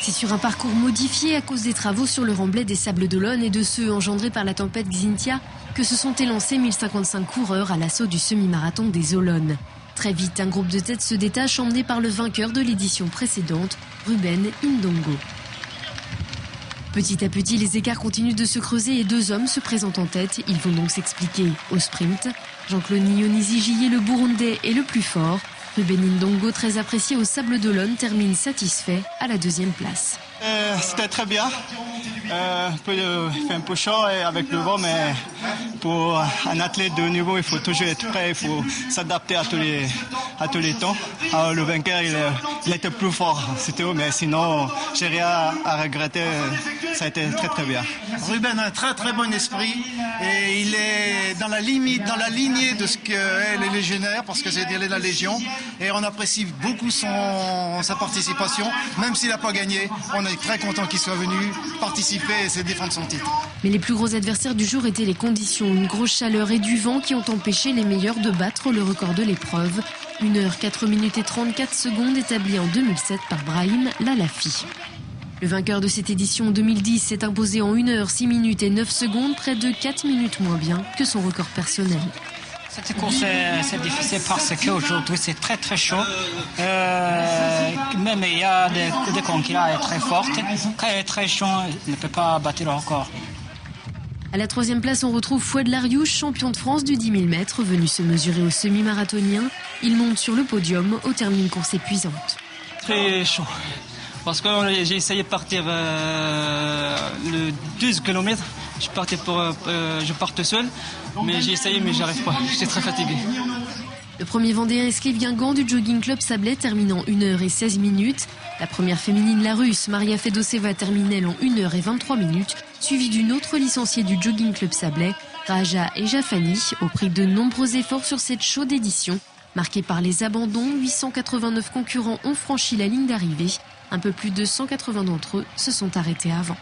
C'est sur un parcours modifié à cause des travaux sur le remblai des Sables d'Olonne et de ceux engendrés par la tempête Xynthia que se sont élancés 1055 coureurs à l'assaut du semi-marathon des Olonnes. Très vite, un groupe de tête se détache emmené par le vainqueur de l'édition précédente, Ruben Ndongo. Petit à petit, les écarts continuent de se creuser et 2 hommes se présentent en tête. Ils vont donc s'expliquer au sprint. Jean-Claude Nionizi-Gillet, le Burundais, est le plus fort. Ruben Ndongo, très apprécié aux Sables d'Olonne, termine satisfait à la 2e place. C'était très bien. Il fait un peu chaud avec le vent, mais pour un athlète de haut niveau, il faut toujours être prêt, il faut s'adapter à tous les temps. Alors, le vainqueur, il était plus fort, c'était mais sinon, j'ai rien à regretter. Ça a été très très bien. Ruben a un très très bon esprit et il est dans la lignée de ce qu'est les légionnaires, parce que c'est de la Légion, et on apprécie beaucoup sa participation, même s'il n'a pas gagné. On est très content qu'il soit venu participer et se défendre son titre. Mais les plus gros adversaires du jour étaient les conditions, une grosse chaleur et du vent qui ont empêché les meilleurs de battre le record de l'épreuve. 1 h 4 minutes et 34 secondes établi en 2007 par Brahim Lalafi. Le vainqueur de cette édition 2010 s'est imposé en 1 h 6 minutes et 9 secondes, près de 4 minutes moins bien que son record personnel. Cette course c'est difficile parce qu'aujourd'hui c'est très très chaud. Même il y a des concurrents très fortes. Quand il est très chaud, il ne peut pas battre le record. À la 3e place, on retrouve Fouad Lariouche, champion de France du 10 000 mètres, venu se mesurer au semi-marathonien. Il monte sur le podium au terme d'une course épuisante. Très chaud. Parce que j'ai essayé de partir le 12 km. Je partais seul, mais j'ai essayé, mais j'arrive pas. J'étais très fatigué. Le premier Vendéen Esclave Guingamp du Jogging Club Sablé termine en 1 h et 16 minutes. La première féminine, la Russe, Maria Fedoseva, termine elle en 1 h et 23 minutes, suivie d'une autre licenciée du Jogging Club Sablé, Raja Ejafani, au prix de nombreux efforts sur cette chaude édition. Marquée par les abandons, 889 concurrents ont franchi la ligne d'arrivée. Un peu plus de 180 d'entre eux se sont arrêtés avant.